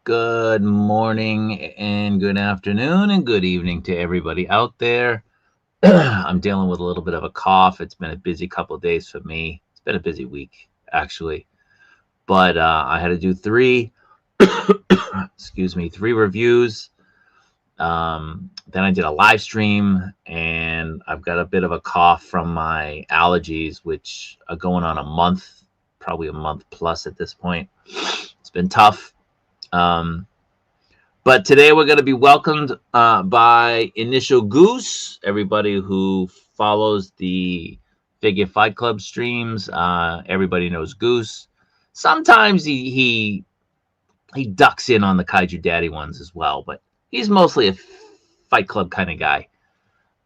Good morning and good afternoon and good evening to everybody out there. I'm dealing with a little bit of a cough. It's been a busy couple of days for me. It's been a busy week, actually. But I had to do three reviews. Then I did a live stream, and I've got a bit of a cough from my allergies, which are going on a month, probably a month plus at this point. It's been tough. Um, But today we're going to be welcomed by Initial Goose. Everybody who follows the Figure Fight Club streams, everybody knows Goose. Sometimes he ducks in on the Kaiju Daddy ones as well, but he's mostly a Fight Club kind of guy.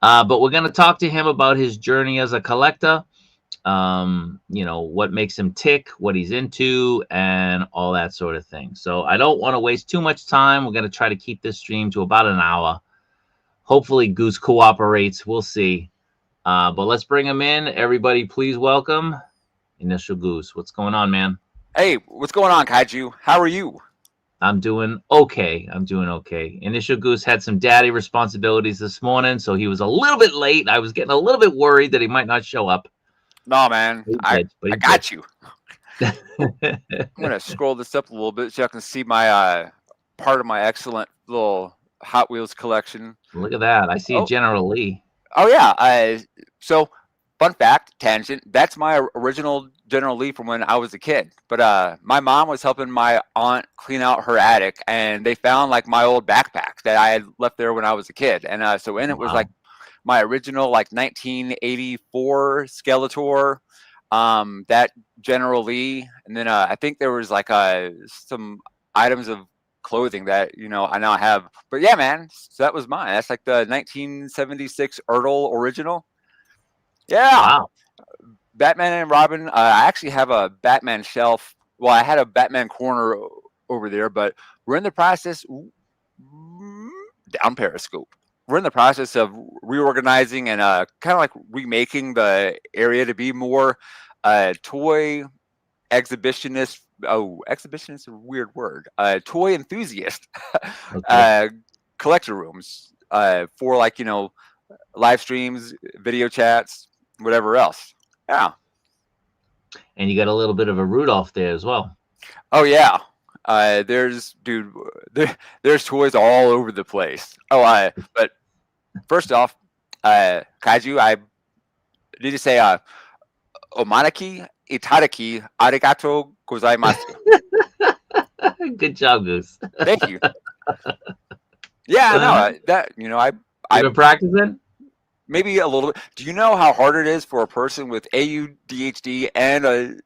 But we're going to talk to him about his journey as a collector, what makes him tick, what he's into, and all that sort of thing. So I don't want to waste too much time. We're going to try to keep this stream to about an hour. Hopefully Goose cooperates. We'll see. But let's bring him in. Everybody, please welcome Initial Goose. What's going on, man? Hey, what's going on, Kaiju? How are you? I'm doing okay. Initial Goose had some daddy responsibilities this morning, so he was a little bit late. I was getting a little bit worried that he might not show up. No, man. I got you. I'm going to scroll this up a little bit so I can see my part of my excellent little Hot Wheels collection. Look at that. I see General Lee. Oh, yeah. So, fun fact, tangent, that's my original General Lee from when I was a kid. But my mom was helping my aunt clean out her attic, and they found, like, my old backpack that I had left there when I was a kid. And so in it was, like, my original, like, 1984 Skeletor, that General Lee. And then I think there was, like, some items of clothing that, I now have. But, yeah, man, so that was mine. That's, like, the 1976 Ertl original. Yeah. Wow. Batman and Robin. I actually have a Batman shelf. Well, I had a Batman corner over there, but we're in the process, down Periscope. We're in the process of reorganizing and kind of like remaking the area to be more toy exhibitionist. Oh, exhibitionist is a weird word. Toy enthusiast. Okay. Collector rooms for, like, live streams, video chats, whatever else. Yeah. And you got a little bit of a Rudolph there as well. Oh, yeah. There's toys all over the place. But first off, Kaiju, I need to say, omanaki itadaki arigato gozaimasu. Good job, Goose. Thank you. Yeah, no, that, I've been practicing? Maybe a little bit. Do you know how hard it is for a person with ADHD and a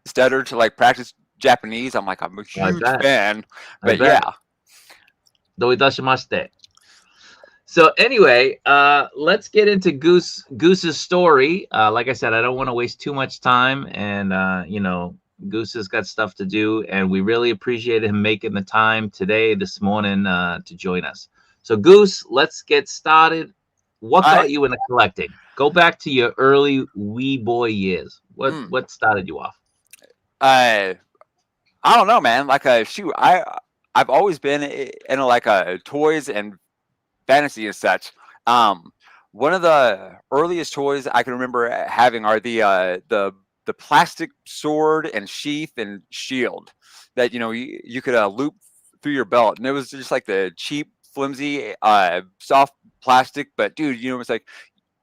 stutter to, like, practice Japanese? I'm a huge fan. But yeah. Doitashimashite. So anyway, let's get into Goose's story. Like I said, I don't want to waste too much time, and Goose has got stuff to do, and we really appreciate him making the time this morning to join us. So Goose, let's get started. What got you into collecting? Go back to your early wee boy years. What started you off? I don't know, man. Like, shoot, I've always been into, like, toys and fantasy and such. One of the earliest toys I can remember having are the plastic sword and sheath and shield that you could loop through your belt, and it was just like the cheap, flimsy, soft plastic. But dude, it's like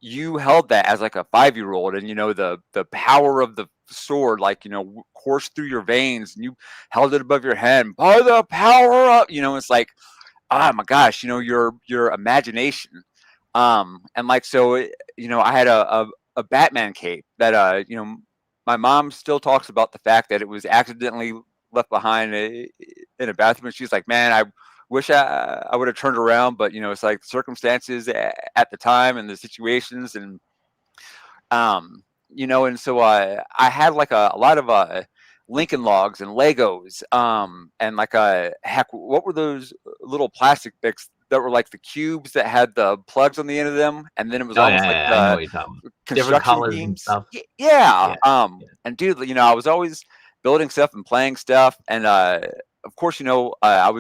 you held that as like a 5-year-old, and the power of the sword, like, coursed through your veins, and you held it above your head. By the power up, it's like, oh my gosh, your imagination. And like, so, I had a Batman cape that, my mom still talks about the fact that it was accidentally left behind in a bathroom. And she's like, man, I wish I would have turned around, but it's like circumstances at the time and the situations, and and so I had like a lot of Lincoln Logs and Legos, and like heck, what were those little plastic bits that were like the cubes that had the plugs on the end of them, and then it was almost like construction beams. And stuff. Yeah. And dude, I was always building stuff and playing stuff, and of course, I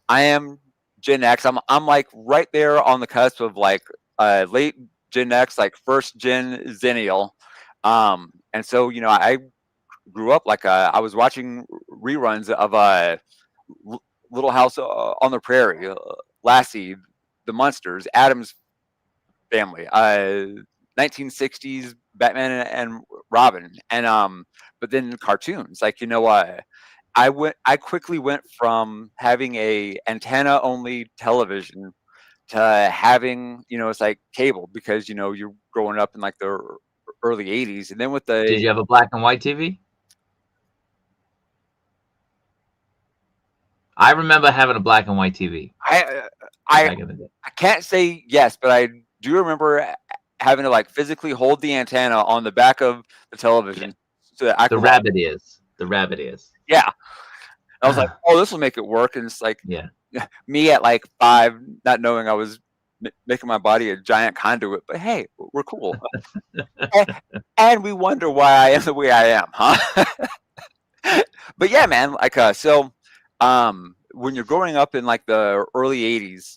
am Gen X. I'm like right there on the cusp of like late Gen X, like first Gen Zennial. And so I grew up like I was watching reruns of Little House on the Prairie, Lassie, The Munsters, Adam's Family, 1960s Batman and Robin, and but then cartoons like I quickly went from having a antenna only television to having it's like cable because you're growing up in like the early 80s, and then with Did the you have a black and white TV? I remember having a black and white TV I I back in the day. I can't say yes, but I do remember having to like physically hold the antenna on the back of the Yeah, television so that I the could watch. rabbit ears. The rabbit ears. Yeah, I was like, oh, this will make it work, and it's like Yeah. me at like 5, not knowing I was making my body a giant conduit. But hey, we're cool, and, and we wonder why I am the way I am, huh? But yeah, man, like when you're growing up in like the early 80s,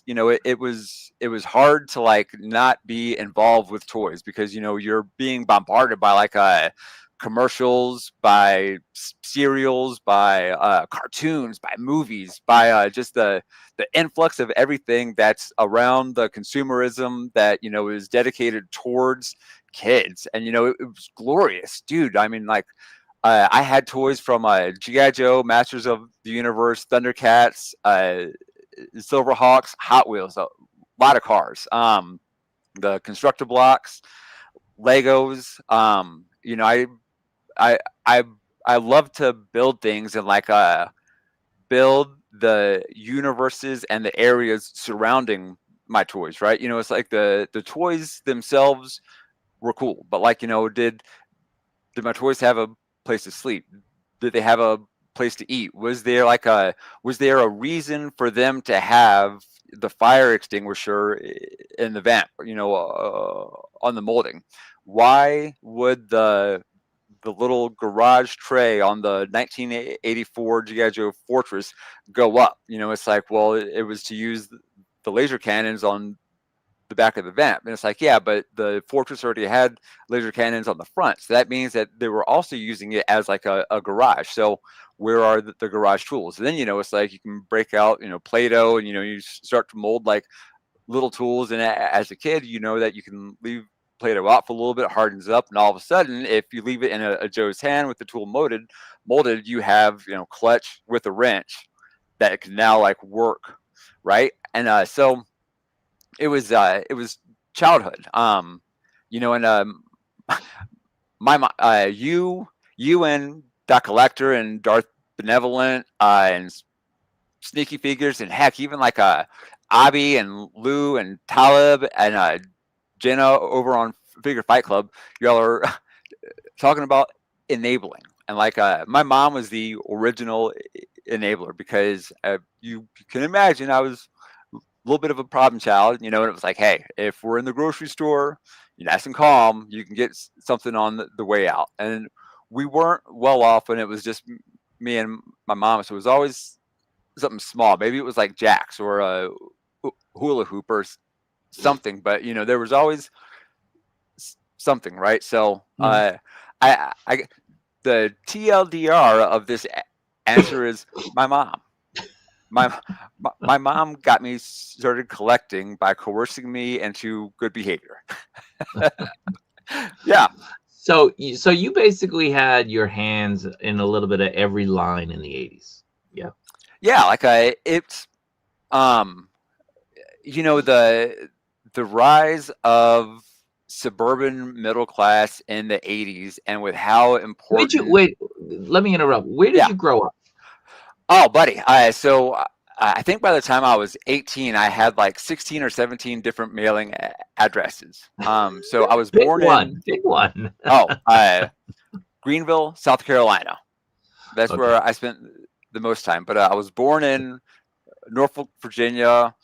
it was hard to like not be involved with toys because you're being bombarded by like commercials, by serials, by cartoons, by movies, by just the influx of everything that's around the consumerism that is dedicated towards kids. And it was glorious, dude. I mean, like I had toys from G.I. Joe, Masters of the Universe, Thundercats, Silverhawks, Hot Wheels, a lot of cars. The constructor blocks, Legos. I I I love to build things and like build the universes and the areas surrounding my toys. Right? It's like the toys themselves were cool, but like did my toys have a place to sleep? Did they have a place to eat? Was there a reason for them to have the fire extinguisher in the vent, on the molding? Why would the little garage tray on the 1984 GI Joe Fortress go up? It's like, well, it was to use the laser cannons on the back of the vent. And it's like, yeah, but the Fortress already had laser cannons on the front. So that means that they were also using it as like a garage. So where are the garage tools? And then, it's like you can break out, Play-Doh, and, you start to mold like little tools. And as a kid, you know that you can leave Play-Doh out for a little bit, hardens up. And all of a sudden, if you leave it in a Joe's hand with the tool molded, you have, clutch with a wrench that can now like work. Right. And so it was childhood. And you and Doc Collector and Darth Benevolent and Sneaky Figures, and heck, even like Abby and Lou and Talib and Jenna over on Figure Fight Club, y'all are talking about enabling. And like my mom was the original enabler because you can imagine I was little bit of a problem child, and it was like, hey, if we're in the grocery store, you're nice and calm, you can get something on the way out. And we weren't well off, and it was just me and my mom, so it was always something small. Maybe it was like jacks or a hula hoop or something, but there was always something, right? So I the TLDR of this answer is my mom. My mom got me started collecting by coercing me into good behavior. Yeah, So you basically had your hands in a little bit of every line in the 80s. Yeah. yeah. Like it's um, the rise of suburban middle class in the 80s, and with how Where did you important. wait? Let me interrupt. Where did Yeah. you grow up? Oh, buddy. So I think by the time I was 18, I had like 16 or 17 different mailing addresses. So I was Pick born in one. Pick one. oh, Greenville, South Carolina. That's Okay. where I spent the most time. But I was born in Norfolk, Virginia.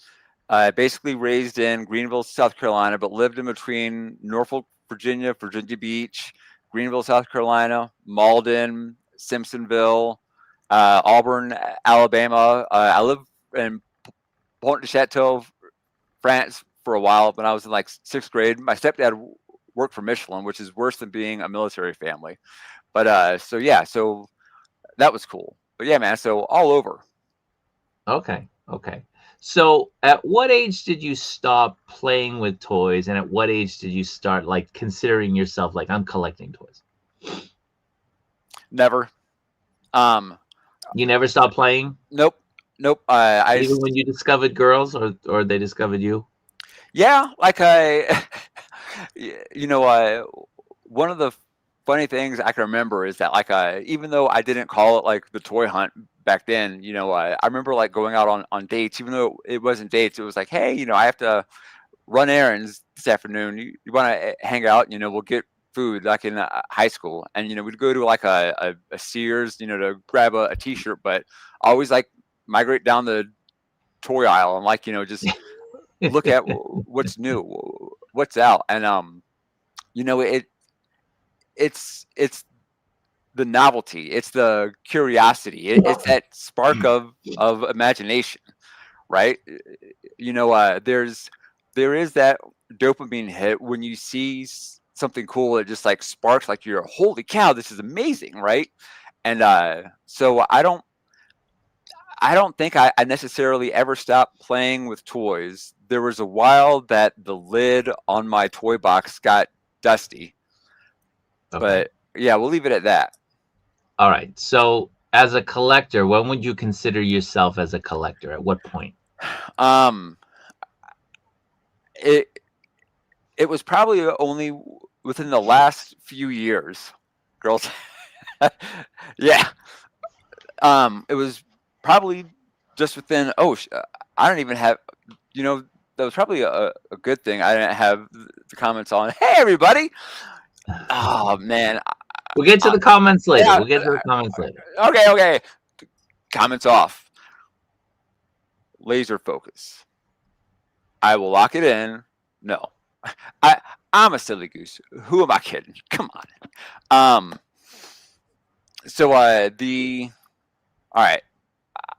Basically raised in Greenville, South Carolina, but lived in between Norfolk, Virginia, Virginia Beach, Greenville, South Carolina, Malden, Simpsonville, Auburn, Alabama. I lived in Pont de Chateau, France for a while when I was in like sixth grade. My stepdad worked for Michelin, which is worse than being a military family. But so yeah, so that was cool. But yeah, man, so all over. Okay. Okay. So, at what age did you stop playing with toys, and at what age did you start like considering yourself like I'm collecting toys? Never. Um, You never stopped playing, nope, nope. even when you discovered girls, or they discovered you. Yeah, like you know, one of the funny things I can remember is that like even though I didn't call it like the toy hunt back then, you know, I remember like going out on dates, even though it wasn't dates. It was like, hey, you know, I have to run errands this afternoon. You want to hang out? You know, we'll get food like in high school, and you know, we'd go to like a Sears, you know, to grab a T-shirt, but always like migrate down the toy aisle and like you know just look at what's new, what's out, and you know, it's the novelty, it's the curiosity, it's that spark of imagination, right? You know, there is that dopamine hit when you see something cool. It just like sparks, like you're holy cow, this is amazing, right? And so I don't think I necessarily ever stopped playing with toys. There was a while that the lid on my toy box got dusty, Okay. but yeah, we'll leave it at that. All right. So, as a collector, when would you consider yourself as a collector? At what point? Um, it it was probably only within the last few years, girls. Yeah, it was probably just within. I don't even have. You know, that was probably a good thing. I didn't have the comments on. Hey, everybody! Oh man, We'll get to I, the comments later. yeah. We'll get to the comments later. Okay, okay. Comments off. Laser focus. I will lock it in. No, I I'm a silly goose. Who am I kidding? Come on. Um. So the all right.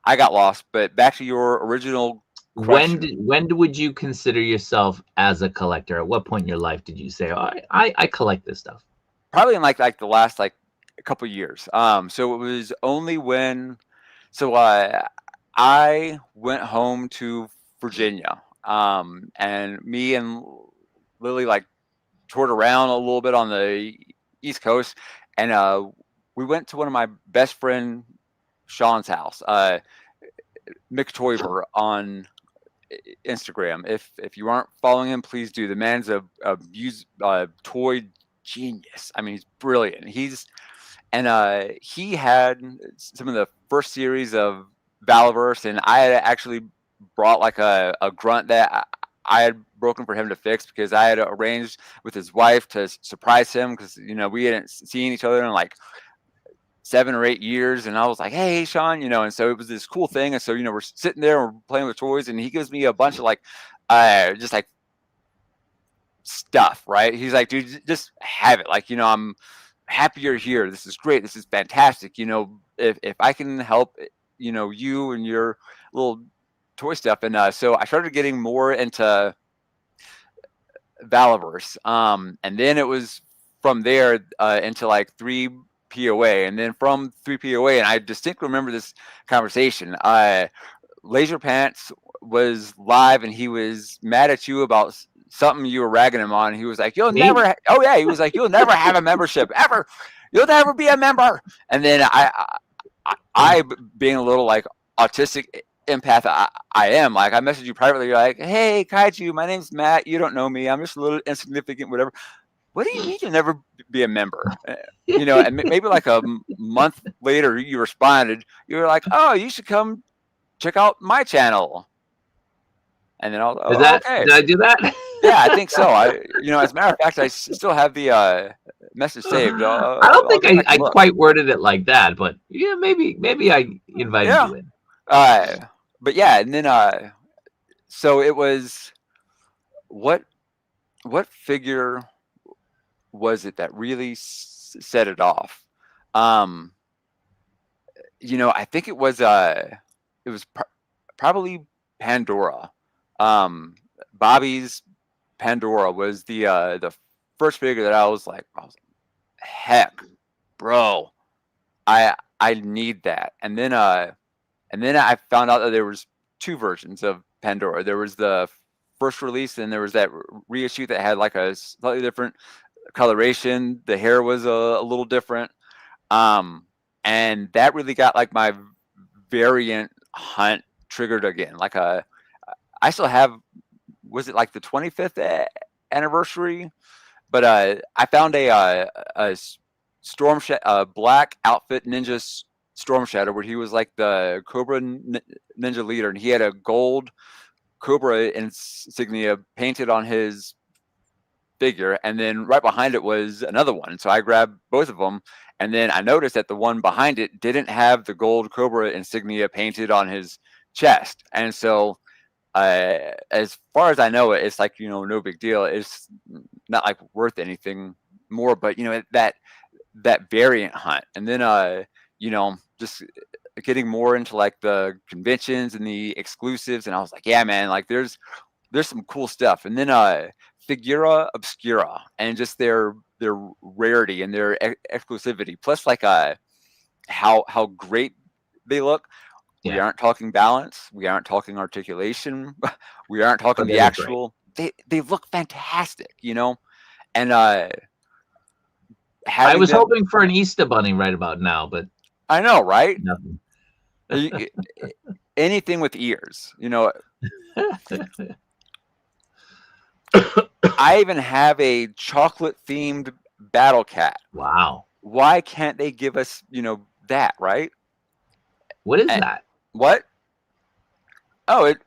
I got lost, but back to your original question. When would you consider yourself as a collector? At what point in your life did you say, "Oh, I collect this stuff"? Probably in like the last like a couple years. So it was only when so I went home to Virginia. And me and Lily like toured around a little bit on the East Coast, and we went to one of my best friend Sean's house, Mick Toiver on Instagram. If you aren't following him, please do. The man's a toy genius. I mean, he's brilliant. He had some of the first series of Valaverse, and I had actually brought like a grunt that I had broken for him to fix because I had arranged with his wife to surprise him because you know we hadn't seen each other in like 7 or 8 years, and I was like, "Hey, Sean," you know, and so it was this cool thing, and so you know we're sitting there, we're playing with toys, and he gives me a bunch of like, just like stuff, right? He's like, "Dude, just have it," like you know, I'm happy you're here. This is great. This is fantastic. You know, if I can help, you know, you and your little toy stuff, and so I started getting more into Valaverse, and then it was from there into like three POA, and then from three POA, and I distinctly remember this conversation. Laser Pants was live, and he was mad at you about something you were ragging him on. He was like, "You'll Me? never." Oh yeah, he was like, "You'll never have a membership ever. You'll never be a member." And then I being a little like autistic empath I am, like I messaged you privately. You're like, "Hey, Kaiju, my name's Matt. You don't know me. I'm just a little insignificant, whatever." What do you mean you'll never be a member? You know, and maybe like a month later, you responded. You were like, "Oh, you should come check out my channel." And then I was, Is "Oh, that okay." did I do that? Yeah, I think so. You know, as a matter of fact, I still have the message saved. I don't I'll think go back I and look. quite worded it like that, but yeah, maybe I invited Yeah. you in. Uh, but yeah, and then so it was what figure was it that really set it off? Um, I think it was probably Pandora. Bobby's Pandora was the first figure that I was like, heck, bro, I need that. And then I found out that there was two versions of Pandora. There was the first release, and there was that reissue that had like a slightly different coloration. The hair was a little different. Um, and that really got like my variant hunt triggered again. I still have, was it like the 25th anniversary? But I found a black outfit ninja Storm Shadow where he was like the Cobra ninja leader, and he had a gold Cobra insignia painted on his figure, and then right behind it was another one. So I grabbed both of them, and then I noticed that the one behind it didn't have the gold Cobra insignia painted on his chest, and so as far as I know, it's like no big deal. It's not like worth anything more, but that variant hunt, and then just getting more into like the conventions and the exclusives, and I was like, yeah, man, like there's some cool stuff, and then Figura Obscura, and just their rarity and their exclusivity, plus like how great they look. We Yeah, aren't talking balance. We aren't talking articulation. We aren't talking but they the look great. actual. They look fantastic, and I having was them. hoping for an Easter bunny right about now, but I know, right? nothing. Anything with ears, I even have a chocolate themed battle cat. Wow. Why can't they give us, that, right? What is Uh, that? what? Oh, it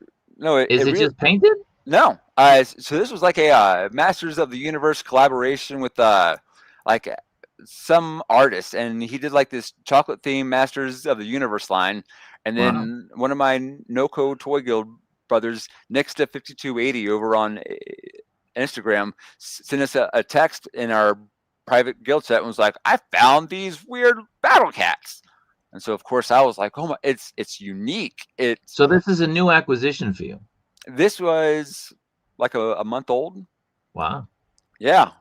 Is it really just painted? no. So this was like a Masters of the Universe collaboration with like some artist, and he did like this chocolate themed Masters of the Universe line, and Wow. then one of my NoCo Toy Guild brothers, next to 5280 over on Instagram, sent us a text in our private guild chat and was like, "I found these weird battle cats." And so, of course, I was like, "Oh my, it's unique." So this is a new acquisition for you. This was like a month old. Wow. Yeah,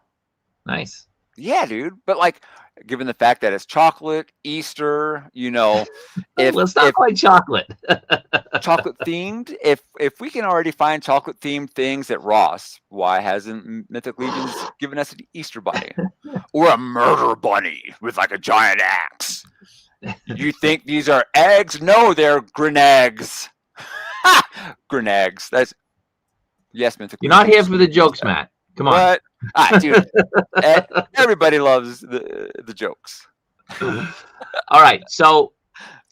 Nice. yeah, dude. But like, given the fact that it's chocolate, Easter, Well, it's not if quite chocolate. chocolate themed, if we can already find chocolate themed things at Ross, why hasn't Mythic Legions given us an Easter bunny or a murder bunny with like a giant axe? You think these are eggs? No, they're grenags. Grenags. That's yes, Mythic You're not here Legions. for the jokes, Matt. Come on. What? Dude, everybody loves the jokes. All right. So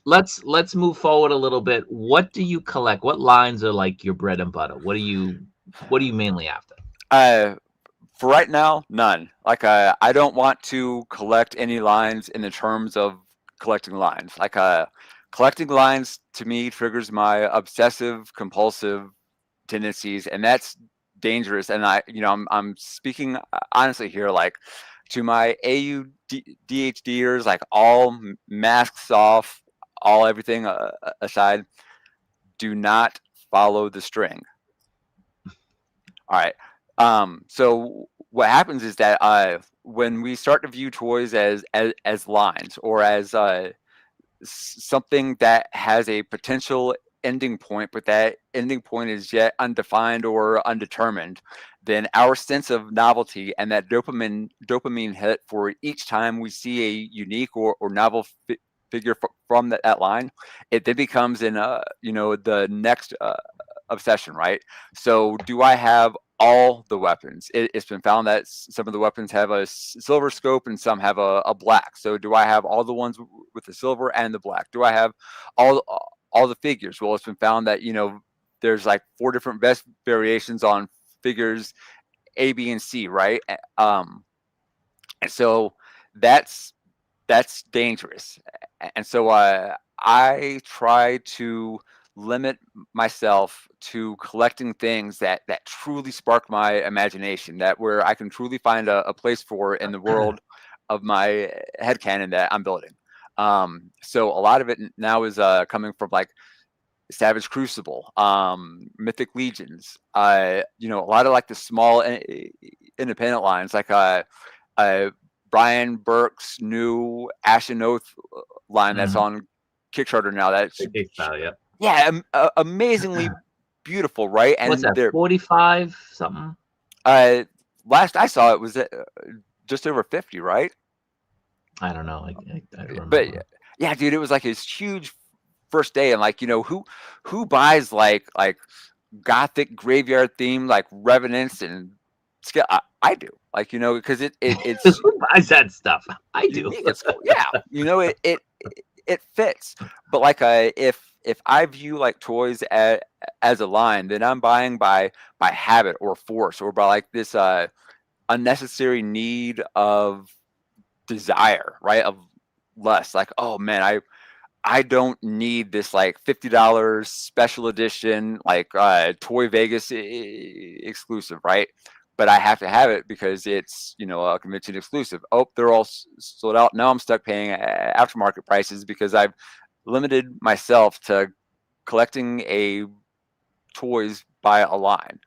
let's move forward a little bit. What do you collect? What lines are like your bread and butter? What are you mainly after? For right now, none. Like I don't want to collect any lines in the terms of collecting lines. Like collecting lines to me triggers my obsessive compulsive tendencies, and that's dangerous. And I'm speaking honestly here, like to my DHDers, like all masks off, all everything aside, do not follow the string. All right. So what happens is that when we start to view toys as lines or as something that has a potential ending point, but that ending point is yet undefined or undetermined, then our sense of novelty and that dopamine hit for each time we see a unique or novel figure from that line, it then becomes in the next obsession, right? So do I have all the weapons? It's been found that some of the weapons have a silver scope and some have a black. So do I have all the ones with the silver and the black? Do I have all all the figures? Well, it's been found that there's like 4 different best variations on figures A, B, and C, right? And so that's dangerous. And so I try to limit myself to collecting things that truly spark my imagination, that where I can truly find a place for in the world of my headcanon that I'm building. So a lot of it now is coming from like Savage Crucible, Mythic Legions, you know, a lot of like the small independent lines, like uh, Brian Burke's new Ashen Oath line that's Mm-hmm. on Kickstarter now. That's Case style, yeah. yeah, amazingly beautiful, right? What's And that? they're 45 something? uh, last I saw it was just over 50, right? I don't know. I don't But remember. yeah, dude, it was like his huge first day, and like, you know, who buys like gothic graveyard theme like revenants and scale? I do, like, you know, because it's Who buys that stuff? I do. unique. It's cool. Yeah, you know, it fits. But like, if I view like toys as a line, then I'm buying by habit or force, or by like this unnecessary need of desire, right? Of lust. Like, oh man, I don't need this like $50 special edition like Toy Vegas exclusive, right? But I have to have it because it's, you know, a convention exclusive. Oh, they're all sold out. Now I'm stuck paying aftermarket prices because I've limited myself to collecting a toys by a line,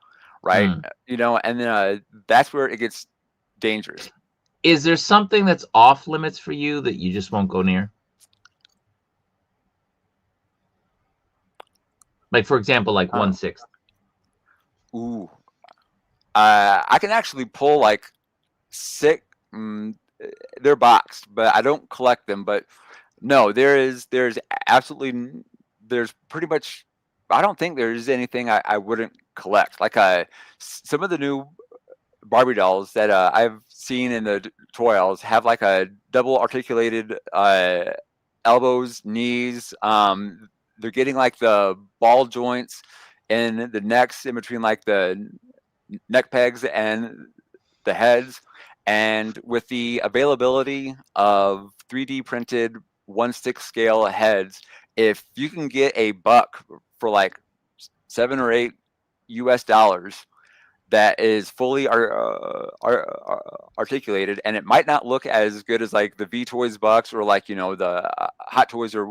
right? Hmm. You know, and then that's where it gets dangerous. Is there something that's off limits for you that you just won't go near? Like, for example, like Uh, 1/6. ooh, I can actually pull like six. Mm, they're boxed, but I don't collect them. But no, there's absolutely there's pretty much. I don't think there's anything I wouldn't collect. Like some of the new Barbie dolls that I've seen in the toy aisles have like a double articulated elbows, knees. They're getting like the ball joints and the necks in between like the neck pegs and the heads. And with the availability of 3D printed 1/6 scale heads, if you can get a buck for like 7 or 8 US dollars that is fully articulated, and it might not look as good as like the V Toys bucks or like, you know, the Hot Toys or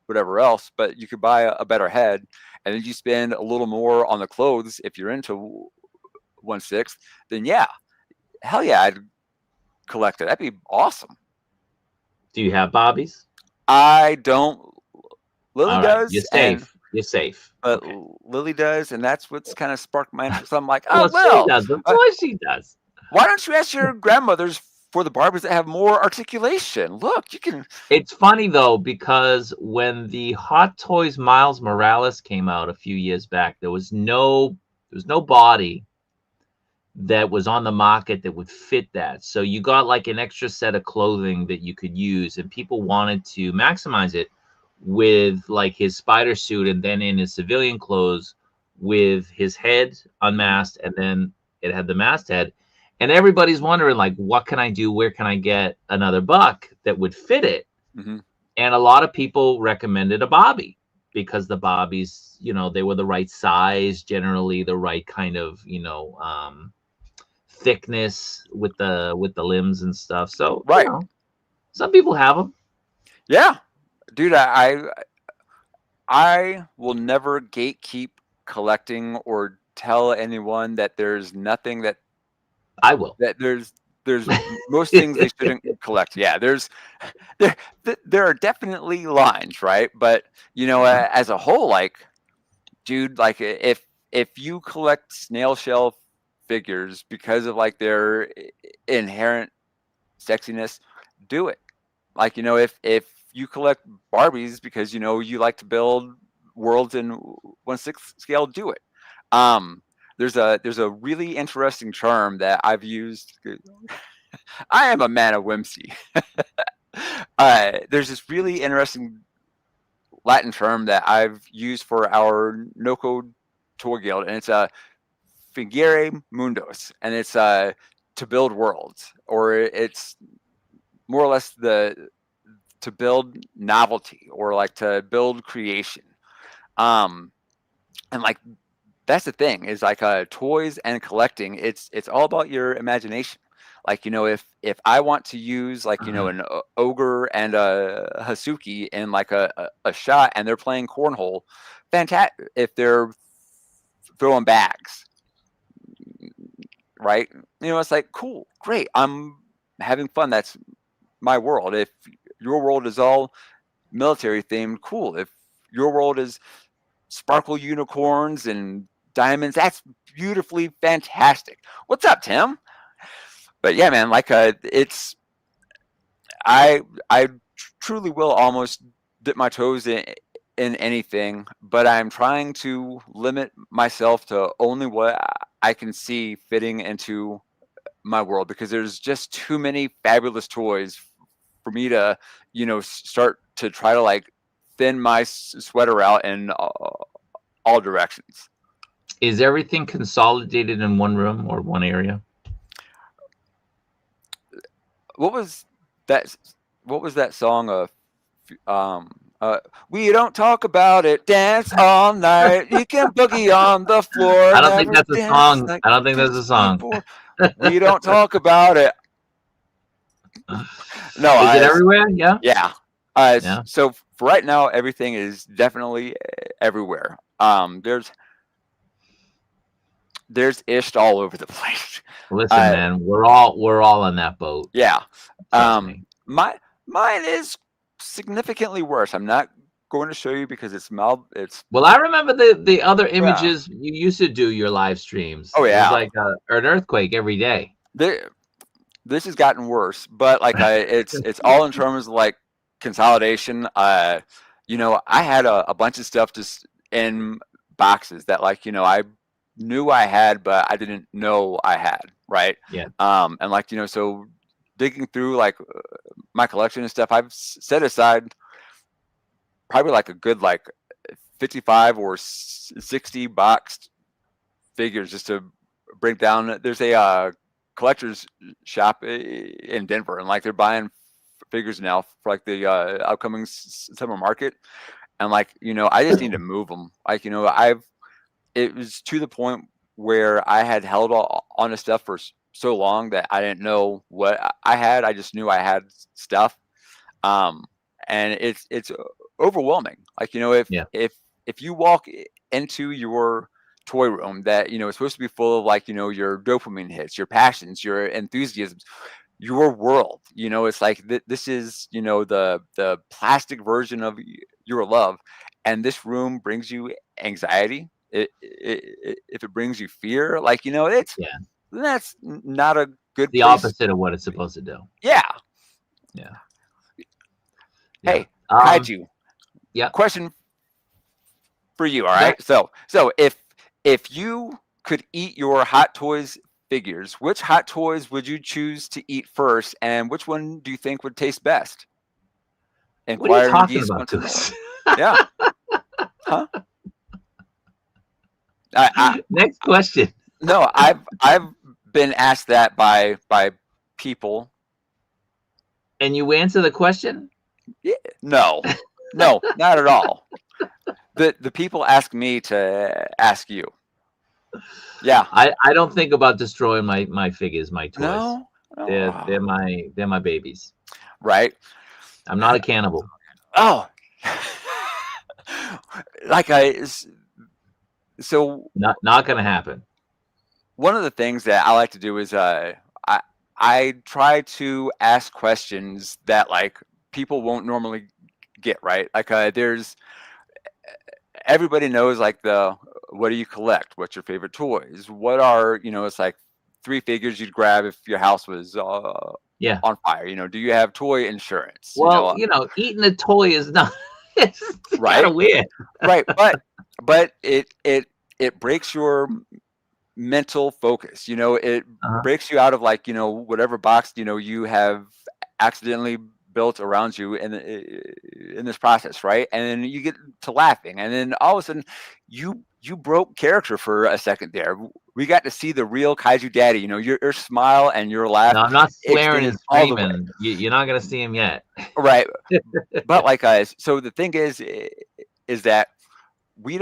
whatever else, but you could buy a better head, and then you spend a little more on the clothes if you're into 1/6. Then yeah, hell yeah, I'd collect it. That'd be awesome. Do you have Bobbies? I don't. Lily All right, you're does, and safe. You're safe. but Okay. Lily does, and that's what's kind of sparked my interest. I'm like, oh Well, she well, does. Of course she does. why don't you ask your grandmothers for the Barbies that have more articulation? Look, you can. It's funny though because when the Hot Toys Miles Morales came out a few years back, there was no body that was on the market that would fit that. So you got like an extra set of clothing that you could use, and people wanted to maximize it with like his spider suit and then in his civilian clothes with his head Mhm, unmasked and then it had the masked head. And everybody's wondering like what can I do? Where can I get another buck that would fit it? mhm. And a lot of people recommended a bobby because the bobbies, they were the right size, generally the right kind of, thickness with the limbs and stuff. So, Right. some people have them. Yeah, dude. I will never gatekeep collecting or tell anyone that there's nothing I will. that there's most things they shouldn't collect. Yeah, there there are definitely lines, right? But you know, Yeah. as a whole, like, dude, like if you collect snail shell figures because of like their inherent sexiness, do it. Like, you know, if you collect Barbies because, you know, you like to build worlds in 1/6 scale, do it. Um, there's a really interesting term that I've used. I am a man of whimsy. There's this really interesting Latin term that I've used for our no code tour guild, and it's a fingere mundos, and it's to build worlds, or it's more or less the to build novelty or like to build creation. Um, and like that's the thing is like toys and collecting. It's all about your imagination. Like, if I want to use like, Uh-huh. an ogre and a Hasuki in like a shot, and they're playing cornhole, fantastic. If they're throwing bags, right? It's like, cool, great. I'm having fun. That's my world. If your world is all military themed, cool. If your world is sparkle unicorns and diamonds, that's beautifully fantastic. What's up, Tim? But yeah, man, like it's I truly will almost dip my toes in anything, but I'm trying to limit myself to only what I can see fitting into my world, because there's just too many fabulous toys for me to, start to try to like thin my sweater out in all directions. Is everything consolidated in one room or one area? What was that? What was that song of? Um, we don't talk about it. Dance all night. You can boogie on the floor. I don't think Never that's a dance song. like I don't think that's this a song. before. We don't talk about it. No, Is it everywhere? Yeah. yeah. Yeah. So for right now, everything is definitely everywhere. There's ish all over the place. Listen, man, we're all on that boat. Yeah. Trust me. Mine is significantly worse. I'm not going to show you because it's Well, I remember the other yeah. images you used to do your live streams. Oh It was yeah. like an earthquake every day. This has gotten worse, but like it's all in terms of like consolidation. I had a bunch of stuff just in boxes that like I knew I had, but I didn't know I had, right? Yeah. And like so digging through like my collection and stuff, I've set aside probably like a good like 55 or 60 boxed figures just to break down. There's a collector's shop in Denver, and like they're buying figures now for like the upcoming summer market. And like I just need to move them. Like it was to the point where I had held on to stuff for so long that I didn't know what I had. I just knew I had stuff, um, and it's overwhelming. Like if Yeah. if you walk into your toy room that is supposed to be full of like your dopamine hits, your passions, your enthusiasms, your world. It's like this is the plastic version of your love, and this room brings you anxiety. If it brings you fear, like it's Yeah. that's not a It's good the place. opposite of what it's supposed to do. Yeah. Yeah. Yeah. Hey, Kaiju. Yeah. Question for you. All Okay. right. So if you could eat your Hot Toys figures, which Hot Toys would you choose to eat first, and which one do you think would taste best? What are you Inquiring talking geese about, want to Goose? know. Yeah. Huh? I Next question. no, I've been asked that by people. And you answer the question? Yeah, no, not at all. The people ask me to ask you. Yeah. I don't think about destroying my figures, my toys. No. No. They're my babies. Right. I'm not a cannibal. Oh. Like so Not gonna happen. one of the things that I like to do is I try to ask questions that like people won't normally get, right. Like there's everybody knows like the what do you collect, what's your favorite toys, what are it's like 3 figures you'd grab if your house was Yeah. on fire, do you have toy insurance, Well, eating a toy is not. It's kind right, of weird. right, but it breaks your mental focus. It Uh-huh. breaks you out of like whatever box you have accidentally built around you in this process, right? And then you get to laughing, and then all of a sudden you broke character for a second there. We got to see the real Kaiju Daddy. Your smile and your laugh No, I'm not swearing extended and all the way, screaming. You're not gonna see him yet. right? But like guys, so the thing is that we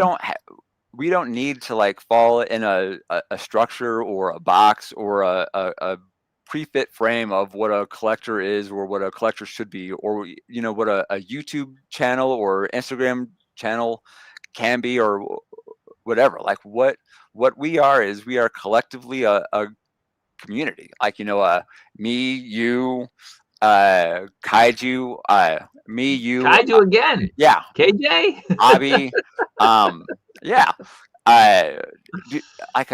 we don't need to like fall in a structure or a box or a pre-fit frame of what a collector is or what a collector should be, or what a YouTube channel or Instagram channel can be, or whatever. Like what we are is we are collectively a community. Like me, you, Kaiju, me, you, Kaiju again. yeah, KJ. Abby, yeah, uh, like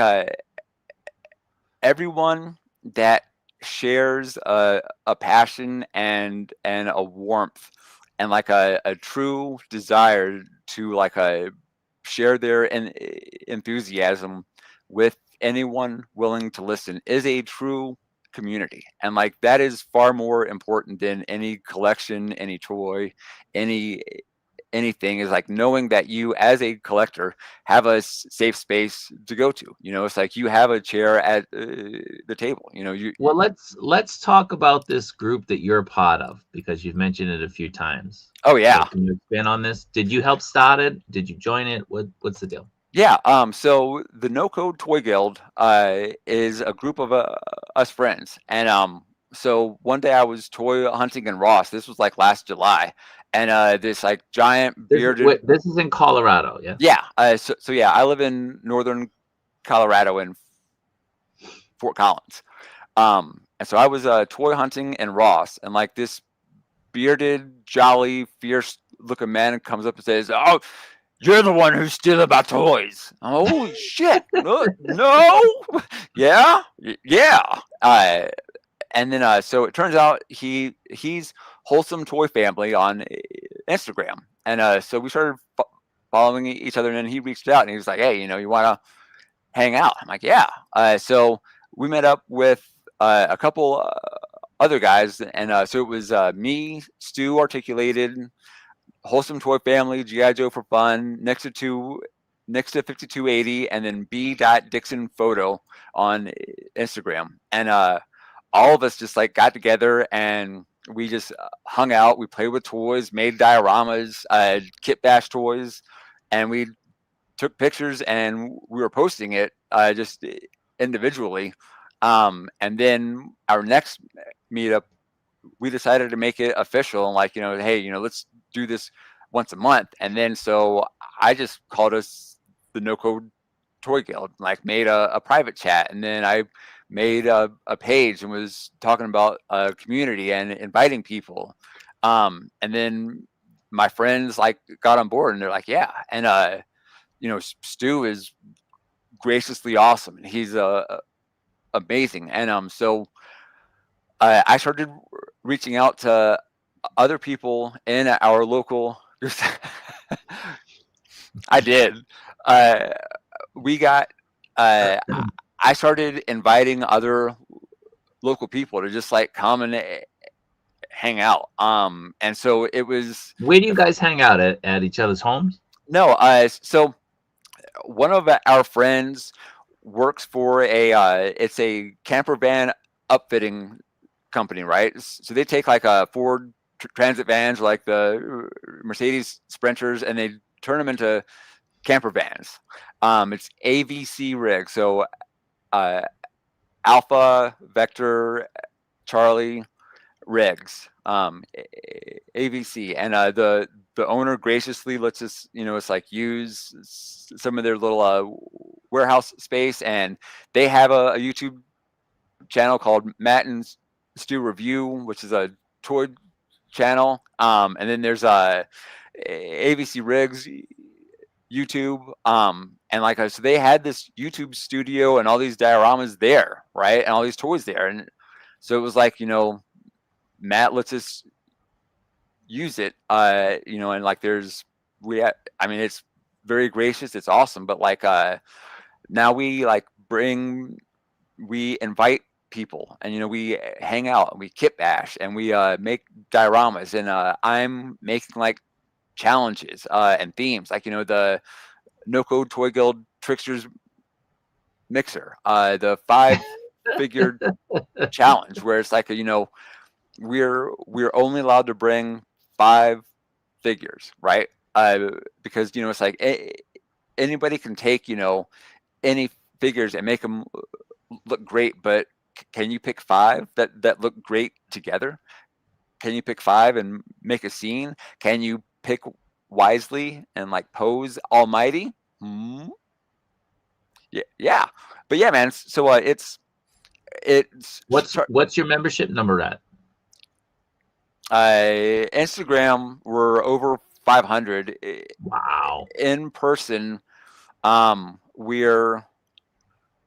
everyone that shares a passion and a warmth and like a true desire to like share their enthusiasm with anyone willing to listen is a true community. And like that is far more important than any collection, any toy, any anything, is like knowing that you as a collector have a safe space to go to. It's like you have a chair at the table. Well, let's talk about this group that you're a part of, because you've mentioned it a few times. Oh So yeah. can you expand on this? Did you help start it? Did you join it? What's the deal? Yeah, so the No Code Toy Guild is a group of us friends, and so one day I was toy hunting in Ross. This was like last July, and this like giant bearded. This is in Colorado, yeah. Yeah, so yeah, I live in northern Colorado in Fort Collins, and so I was toy hunting in Ross, and like this bearded, jolly, fierce-looking man comes up and says, "Oh, you're the one who's stealing my toys." Holy shit! No, yeah, yeah. And then so it turns out he's Wholesome Toy Family on Instagram, and so we started following each other, and then he reached out and he was like, "Hey, you want to hang out?" I'm like, "Yeah." So we met up with a couple other guys, and so it was me, Stu Articulated, Wholesome Toy Family, GI Joe for Fun, next to 5280, and then B. Dixon Photo on Instagram, and all of us just like got together and we just hung out. We played with toys, made dioramas, kit bash toys, and we took pictures and we were posting it just individually. And then our next meetup, we decided to make it official and like, hey, let's do this once a month. And then so I just called us the No Code Toy Guild, like made a private chat, and then I made a page and was talking about a community and inviting people. And then my friends like got on board and they're like, yeah. And Stu is graciously awesome and he's amazing. And so I started reaching out to other people in our local. I did. We got. I started inviting other local people to just like come and hang out. And so it was. Where do you guys hang out at each other's homes? No. So one of our friends works for it's a camper van upfitting company, right? So they take like a Ford Transit vans, like the Mercedes Sprinters, and they turn them into camper vans. It's AVC rig, so Alpha Vector Charlie rigs, AVC, and the owner graciously lets us, it's like use some of their little warehouse space, and they have a YouTube channel called Matt and Stu Review, which is a toy channel. And then there's AVC Rigs YouTube. And like so they had this YouTube studio and all these dioramas there, right? And all these toys there. And so it was like, Matt lets us use it, and like it's very gracious, it's awesome. But like now we invite people, and we hang out and we kit bash and we make dioramas, and I'm making like challenges and themes, like the No Code Toy Guild Tricksters Mixer, the 5-figure challenge, where it's like we're only allowed to bring 5 figures, right? Because it's like anybody can take any figures and make them look great, but can you pick 5 that look great together? Can you pick 5 and make a scene? Can you pick wisely and like pose almighty? Hmm? Yeah, yeah. But yeah, man. So it's What's your membership number at? Instagram. We're over 500 Wow. in person. We're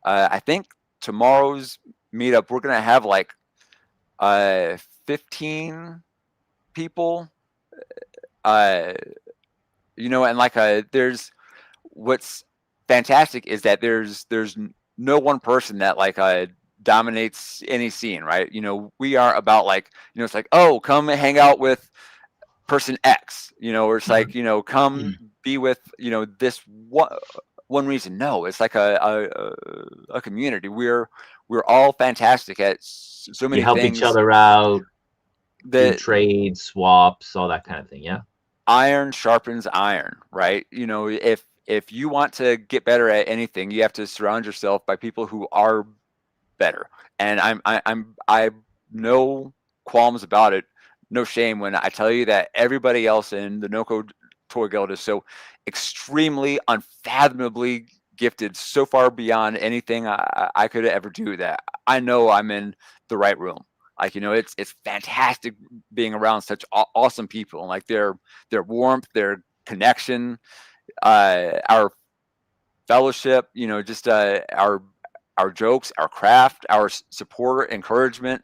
I think tomorrow's meetup we're gonna have like 15 people. Uh, and like there's what's fantastic is that there's no one person that like dominates any scene, right? We are about like it's like, oh, come hang out with person X, or it's like come be with this one reason. No, it's like a community. We're all fantastic at so You many help each things. other out, do That trades, swaps, all that kind of thing. Yeah. iron sharpens iron, right? If you want to get better at anything, you have to surround yourself by people who are better. And I no qualms about it, no shame when I tell you that everybody else in the NoCo Toy Guild is so extremely unfathomably gifted, so far beyond anything I could ever do, that I know I'm in the right room. Like it's fantastic being around such awesome people, and like their warmth, their connection, our fellowship, just our jokes, our craft, our support, encouragement.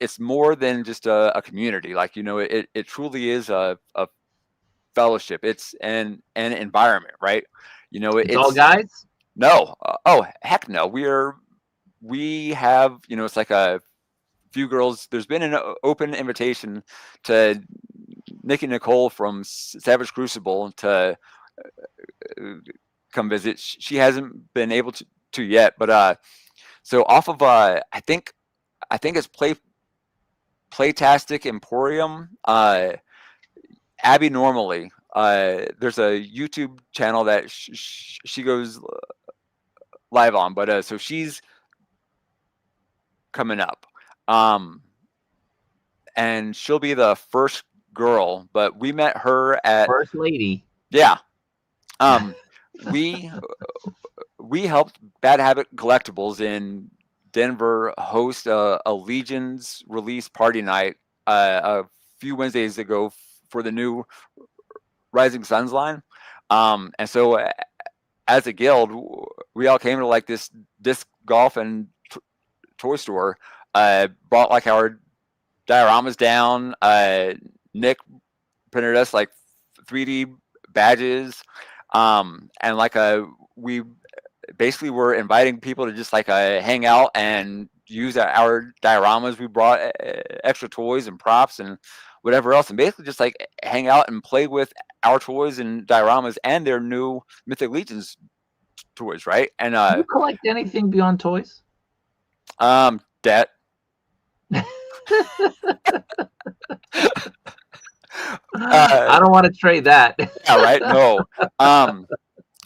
It's more than just a community. Like it truly is a fellowship. It's an environment, right? It's all It's guys. no, oh heck no. We have it's like a few girls. There's been an open invitation to Nikki Nicole from Savage Crucible to come visit. She hasn't been able to yet, but so off of I think it's Playtastic Emporium. Abby normally. There's a YouTube channel that she goes live on, but so she's coming up, and she'll be the first girl. But we met her at First lady. yeah. We helped Bad Habit Collectibles in Denver host a Legion's release party night a few Wednesdays ago for the new Rising Suns line. And so as a guild, we all came to like this disc golf and toy store, brought like our dioramas down. Nick printed us like 3D badges, and like we basically were inviting people to just like hang out and use our dioramas. We brought extra toys and props and whatever else, and basically just like hang out and play with our toys and dioramas and their new Mythic Legions toys, right? And Do you collect anything beyond toys? Debt. I don't want to trade that. Yeah, right. No.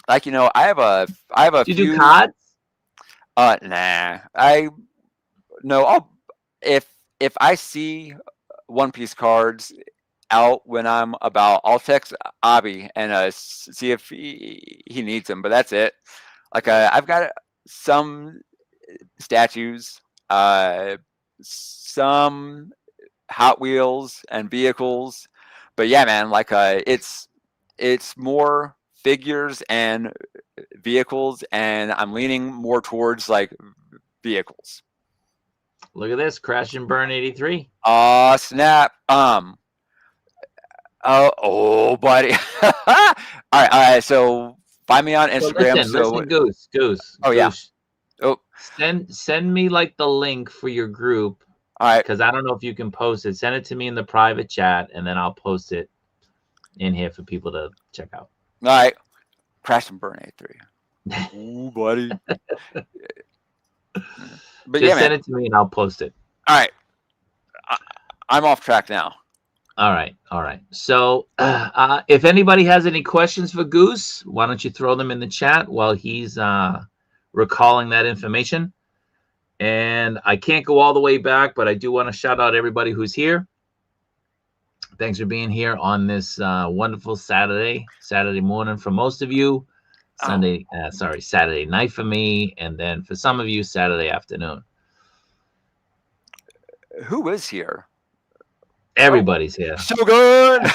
Like I have a Do you few. do cards? Nah. I'll if I see One Piece cards out when I'm about, I'll text Abby and see if he needs them. But that's it. Like I've got some statues, some Hot Wheels and vehicles. But yeah, man, like it's more figures and vehicles, and I'm leaning more towards like vehicles. Look at this, Crash and Burn 83. Snap. Oh, buddy. All right. So find me on Instagram. Listen, Goose. Oh, yeah. Oh, Send me like the link for your group. all right. Because I don't know if you can post it. Send it to me in the private chat, and then I'll post it in here for people to check out. All right. Crash and Burn 83. Ooh, buddy. But just yeah, send it to me and I'll post it. All right. I'm off track now. All right. So if anybody has any questions for Goose, why don't you throw them in the chat while he's recalling that information? And I can't go all the way back, but I do want to shout out everybody who's here. Thanks for being here on this wonderful Saturday morning for most of you. Saturday night for me, and then for some of you, Saturday afternoon. Who is here? Everybody's here. Shogun!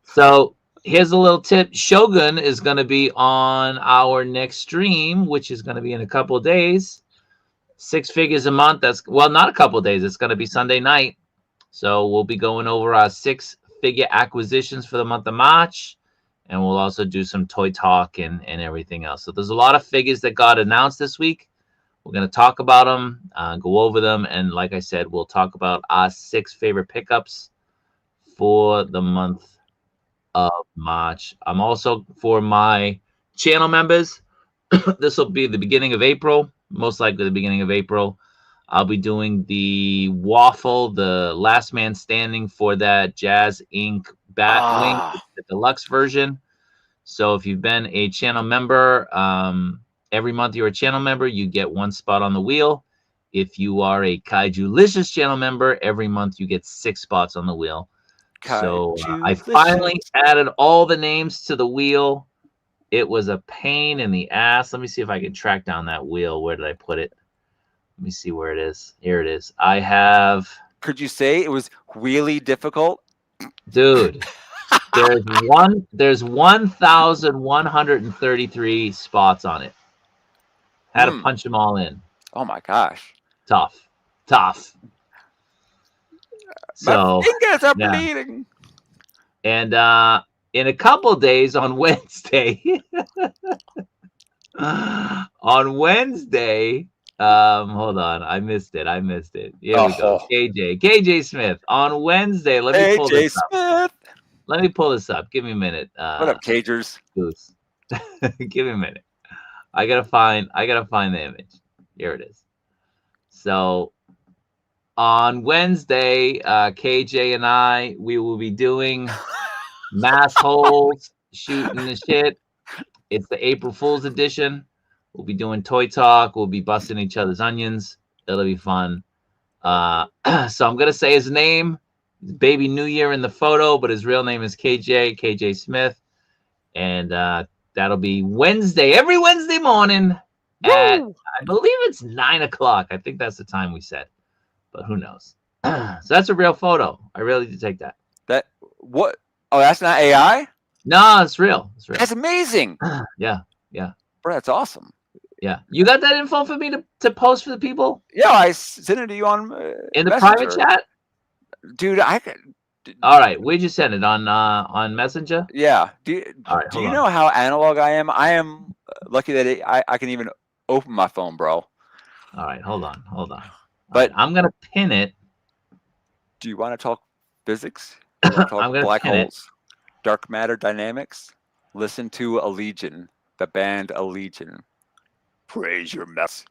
So here's a little tip. Shogun is going to be on our next stream, which is going to be in a couple of days. 6 figures a month. That's, well, not a couple of days. It's going to be Sunday night. So we'll be going over our 6-figure acquisitions for the month of March. And we'll also do some toy talk and everything else. So there's a lot of figures that got announced this week. We're going to talk about them, go over them. And like I said, we'll talk about our 6 favorite pickups for the month of March. I'm also, for my channel members, this will be the beginning of April, most likely the beginning of April. I'll be doing the waffle, the last man standing for that Jazz Inc. Batwing, the deluxe version. So if you've been a channel member, every month you're a channel member, you get 1 spot on the wheel. If you are a Kaiju-licious channel member, every month you get 6 spots on the wheel. So I finally added all the names to the wheel. It was a pain in the ass. Let me see if I can track down that wheel. Where did I put it? Let me see where it is. Here it is. I have. Could you say it was really difficult? Dude, there's 1,133 spots on it. Had to punch them all in. Oh my gosh. Tough. So my fingers are bleeding. And in a couple days on Wednesday, hold on, I missed it. Here we go. KJ Smith on Wednesday. Let me pull this up. Let me pull this up. Give me a minute. What up, Cagers? Goose. Give me a minute. I gotta find the image. Here it is. So on Wednesday, KJ and I, we will be doing mass holes, shooting the shit. It's the April Fool's edition. We'll be doing toy talk. We'll be busting each other's onions. It'll be fun. So I'm gonna say his name. Baby New Year in the photo, but his real name is KJ Smith, and that'll be Wednesday, every Wednesday morning at, I believe it's 9 o'clock. I think that's the time we set, but who knows? So that's a real photo. I really did take that. That what? Oh, that's not AI? No, it's real. That's amazing. Yeah. Bro, that's awesome. Yeah, you got that info for me to post for the people? Yeah, I sent it to you on in the private chat. Dude, all right, where'd you send it? On Messenger? Yeah. Do you know how analog I am? I am lucky that I can even open my phone, bro. All right, hold on. But I'm gonna pin it. Do you want to talk physics? I'm gonna black holes, dark matter dynamics. Listen to Allegiant, the band Allegiant. Praise your mess.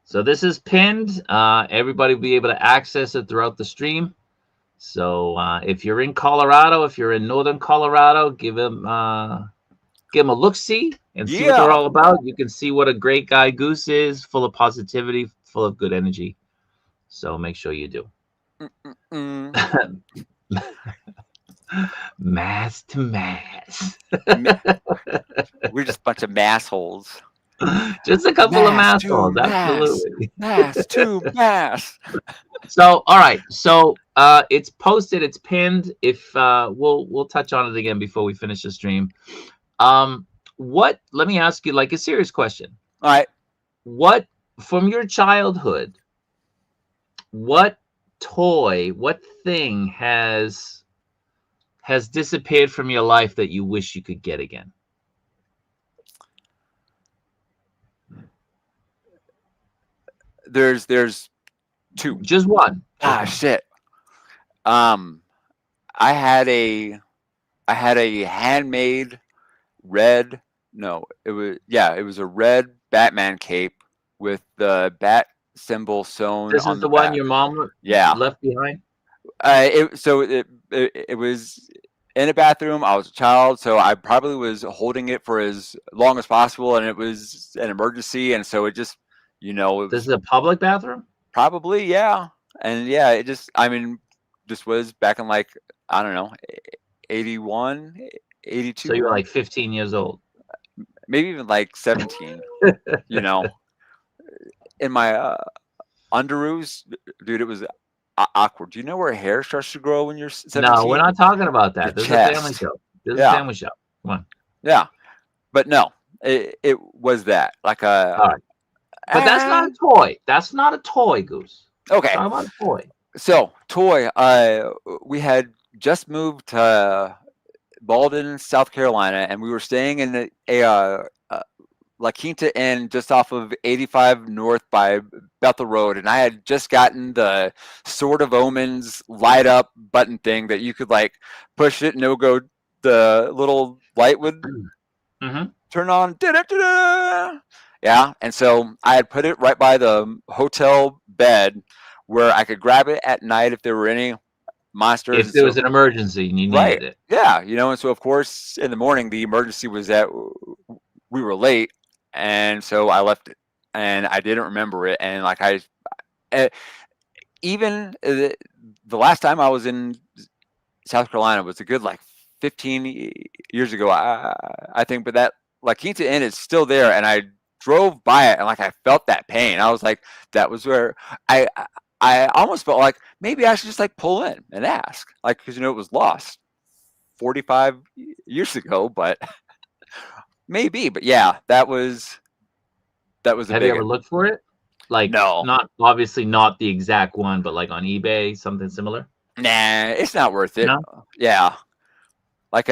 So this is pinned. Everybody will be able to access it throughout the stream. So if you're in Colorado, if you're in northern Colorado, give them a look-see and see what they're all about. You can see what a great guy Goose is, full of positivity, full of good energy. So make sure you do. Mass to mass. We're just a bunch of massholes. Just a couple of massholes, absolutely. Mass to mass. So, all right. So it's posted, it's pinned. If we'll touch on it again before we finish the stream. Let me ask you like a serious question. All right. What from your childhood, what toy, what thing has disappeared from your life that you wish you could get again? There's two. Just one. Shit. I had a handmade red. No, it was a red Batman cape with the bat symbol sewn. This is the one your mom left behind. It was in a bathroom. I was a child, so I probably was holding it for as long as possible, and it was an emergency, and so it just You know, it This was is a public bathroom? probably, yeah. And yeah, it just, I mean, this was back in like, I don't know, 81, So you were 82, like 15 years old. maybe even like 17, you know, in my underoos, dude, it was awkward. Do you know where hair starts to grow when you're No, we're 17? not talking about Your that. This is a family chest. show. This is a Yeah. family show. Come on. Yeah. But no, it was that. Like All right. But that's not eh, a toy. That's not a toy, Goose. okay. Talk about a toy. So, toy, we had just moved to Malden, South Carolina, and we were staying in a La Quinta Inn just off of 85 North by Bethel Road, and I had just gotten the Sword of Omens light up button thing that you could like push it and it would go. The little light would Mm-hmm. turn on. Da-da-da-da. Yeah, and so I had put it right by the hotel bed where I could grab it at night if there were any monsters. If And there so, was an emergency and you right, needed it. yeah, you know, and so of course in the morning the emergency was that we were late, and so I left it, and I didn't remember it, and like uh, even the last time I was in South Carolina was a good like 15 years ago, I think, but that La Quinta Inn is still there, and I drove by it, and like I felt that pain. I was like, that was where I I almost felt like maybe I should just like pull in and ask, like because you know it was lost 45 years ago, but maybe. But yeah, that was a Have you big ever one. looked for it? Like, No, not obviously not the exact one, but like on eBay, something similar? nah, it's not worth it. No? Yeah, like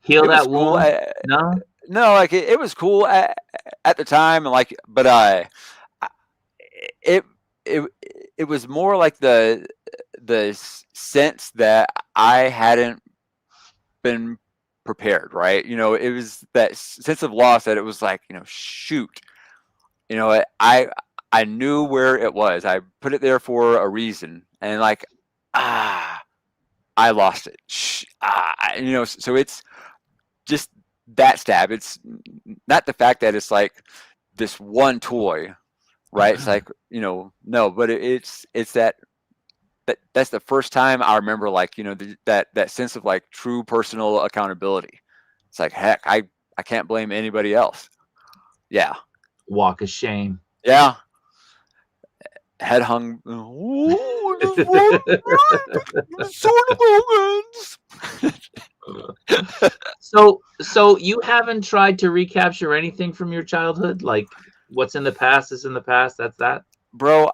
Heal it was that cool. wound? No? No, like it was cool at the time, and like, but it it it was more like the sense that I hadn't been prepared, right? You know, it was that sense of loss that it was like, you know, shoot, you know, I knew where it was. I put it there for a reason, and like, ah, I lost it. You know, so it's just that stab. It's not the fact that it's like this one toy, right? It's like, you know, no, but it's that's the first time I remember like, you know, that sense of like true personal accountability. It's like, heck, I can't blame anybody else. Yeah. Walk of shame. Yeah. Head hung. Oh, just sort of moments. So you haven't tried to recapture anything from your childhood? Like what's in the past is in the past. That's that. Bro,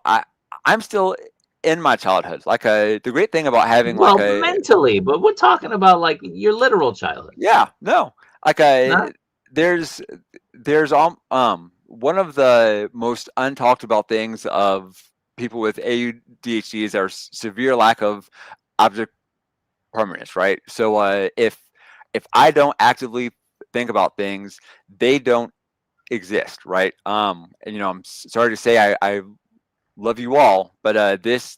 I'm still in my childhood. Like the great thing about having like Well, a mentally, but we're talking about like your literal childhood. yeah, no. Like Not there's one of the most untalked about things of people with ADHD is our severe lack of object permanence, right? So if I don't actively think about things, they don't exist, right? And you know, I'm sorry to say I love you all, but this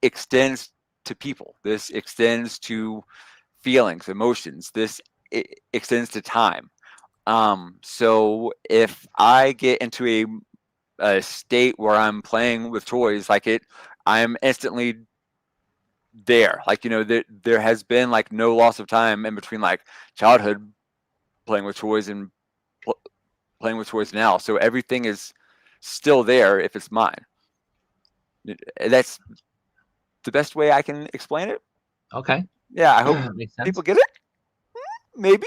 extends to people. This extends to feelings, emotions. This extends to time. So if I get into a state where I'm playing with toys, like I'm instantly there. Like you know, there has been like no loss of time in between like childhood playing with toys and pl- playing with toys now. So everything is still there if it's mine. That's the best way I can explain it. okay. Yeah, I hope Makes people sense. get it. Maybe.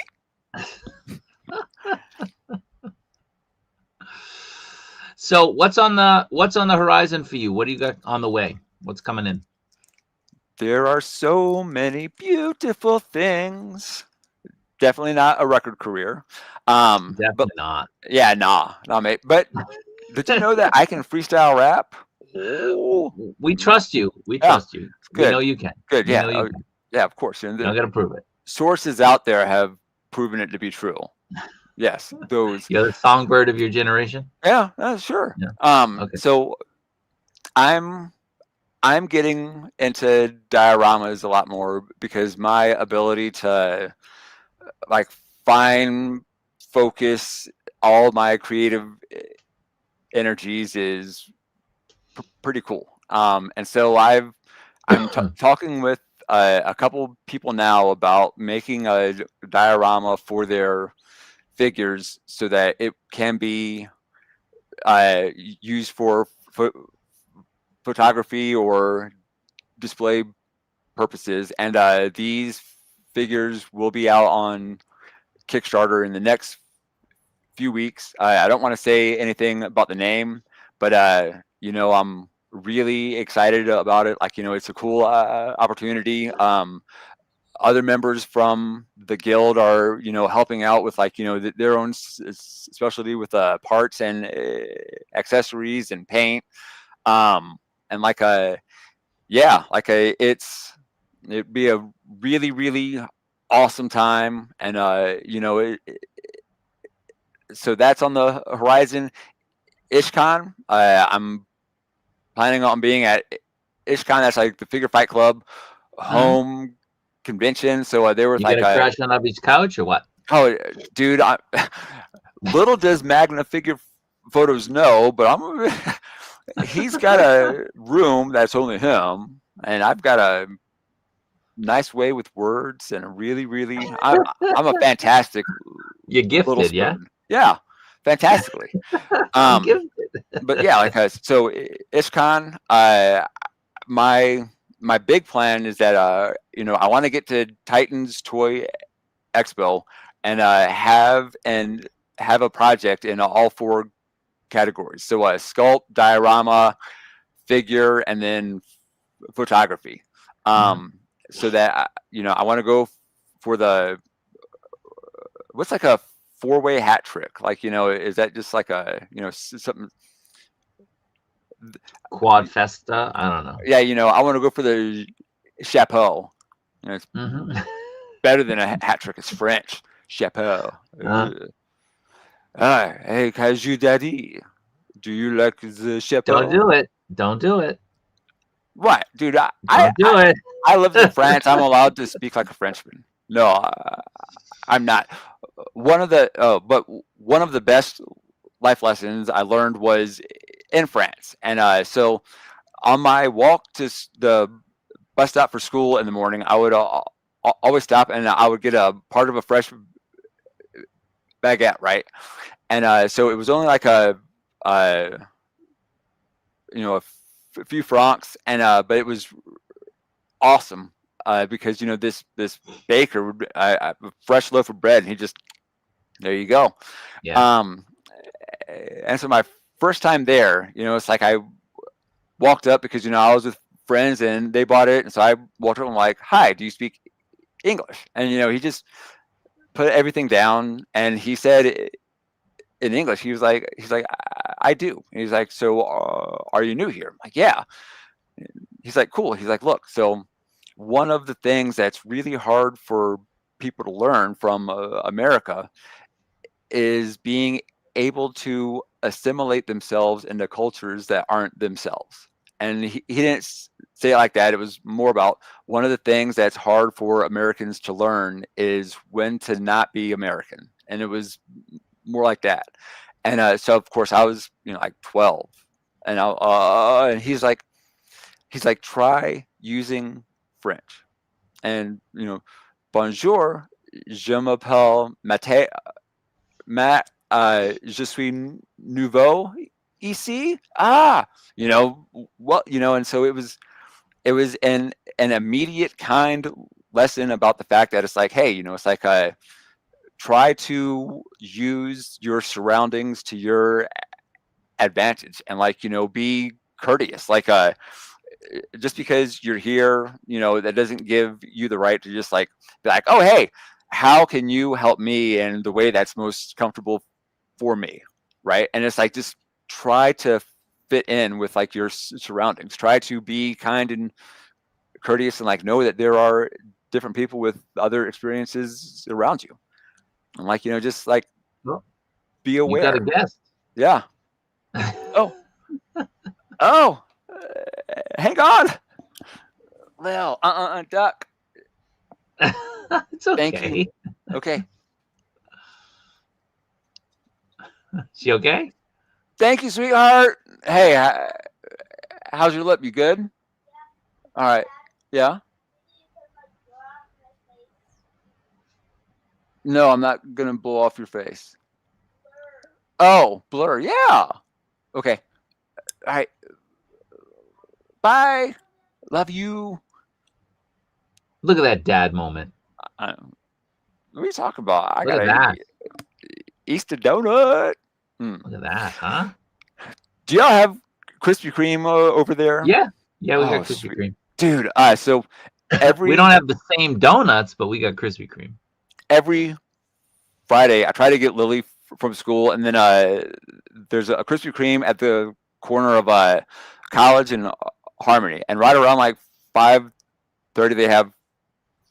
So what's on the horizon for you? What do you got on the way? What's coming in? There are so many beautiful things. Definitely not a record career. But Definitely not. yeah, nah, mate. But did you know that I can freestyle rap? Oh, We trust you. We yeah, trust you. We know good, you can. good. We know Yeah, you can. yeah, of course. And You don't the got to prove it. sources out there have proven it to be true. Yes, those. You're the songbird of your generation. Yeah, sure. Yeah. Okay. So I'm I'm getting into dioramas a lot more because my ability to like find focus all my creative energies is pretty cool. And so I'm talking with a couple people now about making a diorama for their figures so that it can be used for photography or display purposes. And these figures will be out on Kickstarter in the next few weeks. I don't want to say anything about the name, but I'm really excited about it. Like, it's a cool opportunity. Other members from the guild are, helping out with like, their own specialty with parts and accessories and paint. And like it'd be a really, really awesome time. And so that's on the horizon. Ishcon, I'm planning on being at Ishcon. That's like the Figure Fight Club home convention. So they were You like, gonna crash on Abby's couch or what? oh, dude, little does Magna Figure Photos know, but he's got a room that's only him, and I've got a nice way with words and a really, really, I'm a fantastic You're little gifted, yeah. spoon. Yeah, fantastically. You're gifted. But yeah, like so ISCON, my big plan is that I want to get to Titans Toy Expo and have a project in all four categories. So sculpt, diorama, figure, and then photography. So that I want to go for the what's like a 4-way hat trick? Like, is that just like a something? Quad Festa? I don't know. Yeah, I want to go for the chapeau. It's better than a hat trick. It's French. Chapeau. Hey, Kaju Daddy, do you like the chapeau? Don't do it. Don't do it. What, dude? Don't do it. I lived in France. I'm allowed to speak like a Frenchman. No, I'm not. One of the best life lessons I learned was in France, and so on my walk to the bus stop for school in the morning, I would always stop and I would get a part of a fresh baguette, right? And so it was only like a few francs, and but it was awesome because this baker would a fresh loaf of bread, and he just there you go. Yeah. And so my first time there, it's like I walked up because I was with friends and they bought it, and so I walked up and I'm like, "Hi, do you speak English?" And he just put everything down and he said in English, he's like, I do. And he's like, so are you new here? I'm like, yeah. He's like, cool. He's like, look, so one of the things that's really hard for people to learn from America is being able to assimilate themselves into cultures that aren't themselves. And he didn't say it like that. It was more about one of the things that's hard for Americans to learn is when to not be American. And it was more like that. And so of course I was, like 12, and and he's like, try using French, and bonjour, je m'appelle Matt, je suis nouveau ici. And so it was an immediate kind lesson about the fact that it's like, hey, it's like try to use your surroundings to your advantage, and like be courteous. Like just because you're here, that doesn't give you the right to just like be like, oh hey, how can you help me in the way that's most comfortable for me, right? And it's like just try to fit in with like your surroundings. Try to be kind and courteous, and like know that there are different people with other experiences around you. And like just like be aware. You got a guest. Yeah. Oh, hang on. Well, duck. It's okay. Thank you. Okay. She okay? Thank you, sweetheart. Hey, how's your lip? You good? All right. Yeah. No, I'm not gonna blow off your face. Oh, blur. Yeah. Okay. All right. Bye. Love you. Look at that dad moment. What are you talking about? I Look at gotta that. Easter donut. Look at that, huh? Do y'all have Krispy Kreme over there? Yeah. Yeah, we got Oh, Krispy sweet, Kreme. dude. So We don't have the same donuts, but we got Krispy Kreme. every Friday, I try to get Lily from school, and then there's a Krispy Kreme at the corner of College and Harmony, and right around like 5:30, they have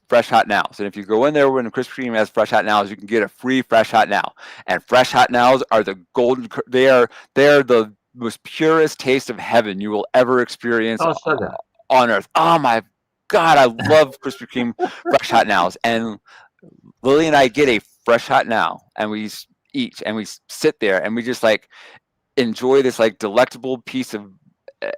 Fresh Hot Nows. And if you go in there when the Krispy Kreme has Fresh Hot Nows, you can get a free Fresh Hot Now. And Fresh Hot Nows are the golden. They are the most purest taste of heaven you will ever experience Oh, sugar. on earth. Oh my God, I love Krispy Kreme Fresh Hot Nows. And Lily and I get a Fresh Hot Now, and we eat, and we sit there, and we just like enjoy this like delectable piece of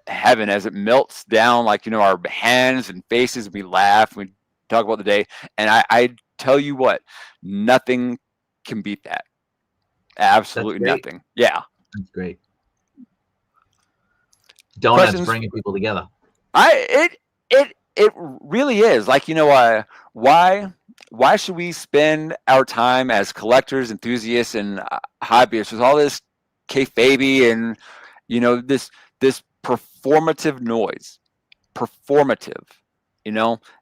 heaven as it melts down, like our hands and faces. We laugh, we talk about the day, and I tell you what, nothing can beat that. Absolutely nothing. Yeah, that's great. Donuts bringing people together. It really is. Like, why should we spend our time as collectors, enthusiasts, and hobbyists with all this kayfabe and this performative noise? Performative.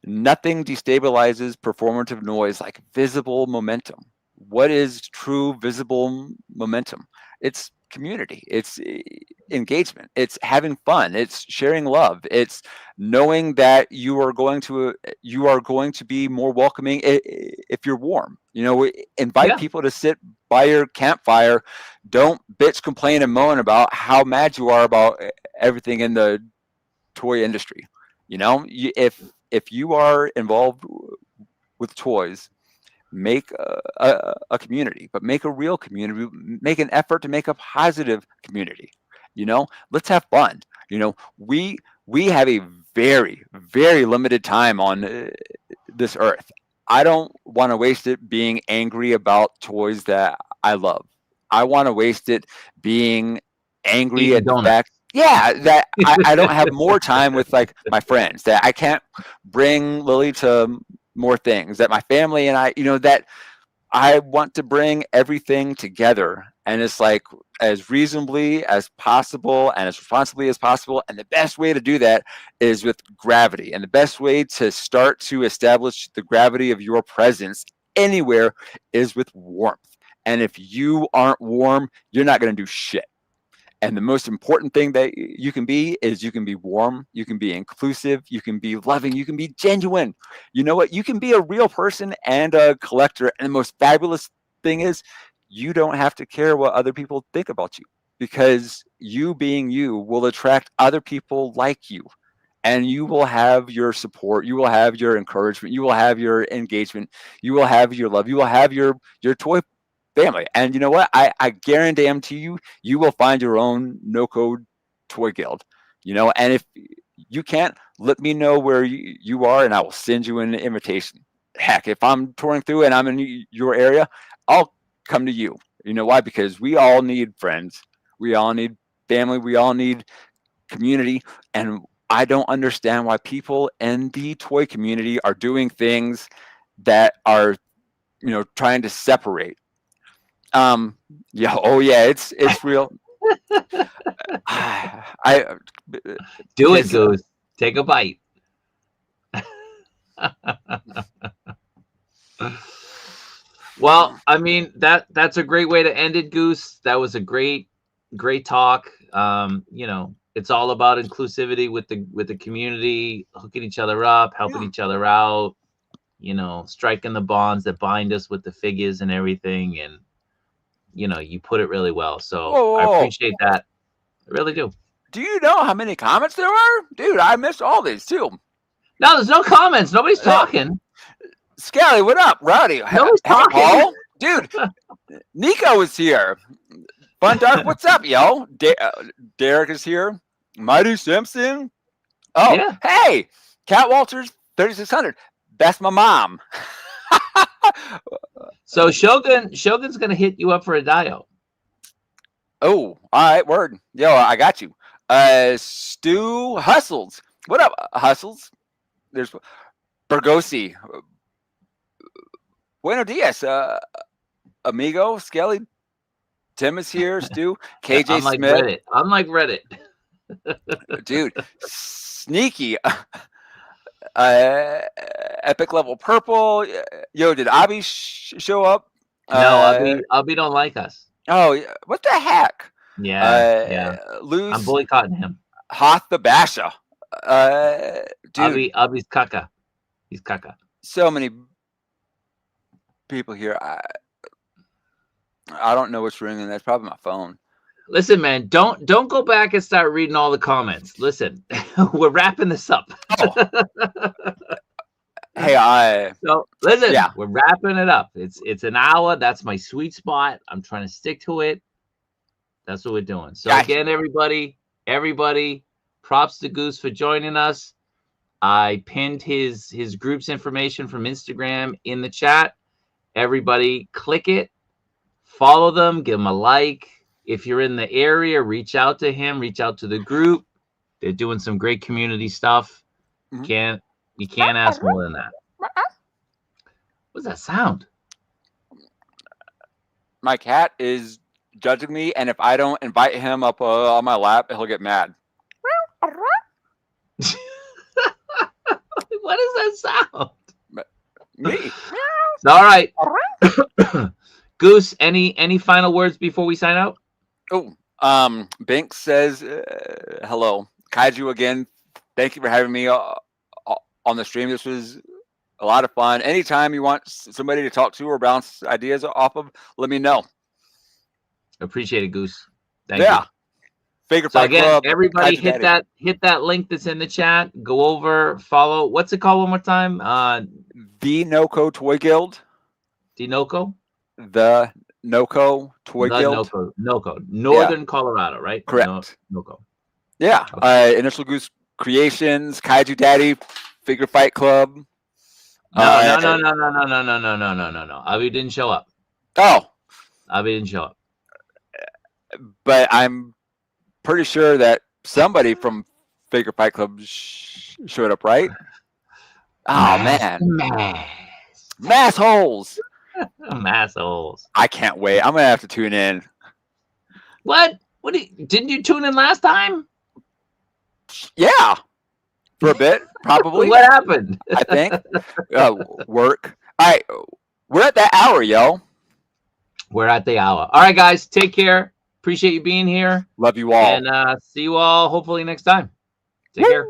Nothing destabilizes performative noise like visible momentum. What is true visible momentum? It's community. It's engagement. It's having fun. It's sharing love. It's knowing that you are going to be more welcoming if you're warm. Invite people to sit by your campfire. Don't bitch, complain, and moan about how mad you are about everything in the toy industry. If you are involved with toys, make a community, but make a real community. Make an effort to make a positive community. Let's have fun. We have a very, very limited time on this earth. I don't want to waste it being angry about toys that I love. I want to waste it being angry at the fact, that I don't have more time with like my friends, that I can't bring Lily to more things, that my family and I, that I want to bring everything together, and it's like as reasonably as possible and as responsibly as possible. And the best way to do that is with gravity. And the best way to start to establish the gravity of your presence anywhere is with warmth. And if you aren't warm, you're not going to do shit. And the most important thing that you can be is you can be warm, you can be inclusive, you can be loving, you can be genuine. You know what? You can be a real person and a collector. And the most fabulous thing is you don't have to care what other people think about you, because you being you will attract other people like you. And you will have your support, you will have your encouragement, you will have your engagement, you will have your love, you will have your toy family. And you know what? I guarantee you will find your own no code toy guild. And if you can't, let me know where you are, and I will send you an invitation. Heck, if I'm touring through and I'm in your area, I'll come to you. You know why? Because we all need friends, we all need family, we all need community. And I don't understand why people in the toy community are doing things that are trying to separate. Yeah. Oh, yeah. It's real. I do it, Goose. Take a bite. Well, I mean that's a great way to end it, Goose. That was a great talk. It's all about inclusivity with the community, hooking each other up, helping each other out. Striking the bonds that bind us with the figures and everything, and you put it really well. So I appreciate that. I really do. Do you know how many comments there are? Dude, I missed all these too. No, there's no comments. Nobody's talking. Scally, what up? Rowdy. Nobody's talking. Paul? Dude, Nico is here. Fun Dark, what's up, yo? Derek is here. Mighty Simpson. Oh, Yeah. hey, Cat Walters 3600. That's my mom. So Shogun's gonna hit you up for a dio. Oh, all right, word. Yo, I got you. Stu Hustles. What up, Hustles? There's Bergosi. Bueno dias, amigo. Skelly. Tim is here. Stu. KJ Unlike Smith. Reddit. Unlike Reddit. Dude. Sneaky. Epic level purple. Yo, did Abby show up? No, Abby don't like us. Oh, what the heck? Yeah. Lose. I'm boycotting him. Hoth the Basha. Dude. Abby's caca. He's caca. So many people here. I don't know what's ringing. That's probably my phone. Listen, man, don't go back and start reading all the comments. Listen, we're wrapping this up. Oh. Hey, so listen, yeah. We're wrapping it up. It's an hour. That's my sweet spot. I'm trying to stick to it. That's what we're doing. So again, everybody, props to Goose for joining us. I pinned his group's information from Instagram in the chat. Everybody, click it, follow them, give them a like. If you're in the area, reach out to him, reach out to the group. They're doing some great community stuff. Mm-hmm. You can't ask more than that. What's that sound? My cat is judging me, and if I don't invite him up on my lap, he'll get mad. What is that sound? Me. All right. Goose, any final words before we sign out? Oh, Binks says hello. Kaiju again. Thank you for having me on the stream. This was a lot of fun. Anytime you want somebody to talk to or bounce ideas off of, let me know. Appreciate it, Goose. Thank you. Figure so Fight again, Club, everybody hit that link that's in the chat. Go over, follow. What's it called one more time? The NoCo Toy Guild. The NoCo? The NoCo Toy Guild. NoCo. Northern Colorado, right? Correct. NoCo. Yeah. Okay. Initial Goose Creations, Kaiju Daddy, Figure Fight Club. No. Abby didn't show up. Oh. Abby didn't show up. But I'm pretty sure that somebody from Figure Fight Club showed up, right? Oh, man. Mass holes. Mass holes. I can't wait. I'm going to have to tune in. What? Didn't you tune in last time? Yeah. For a bit, probably. What happened? I think. Work. All right. We're at that hour, yo. We're at the hour. All right, guys. Take care. Appreciate you being here. Love you all. And see you all hopefully next time. Take care.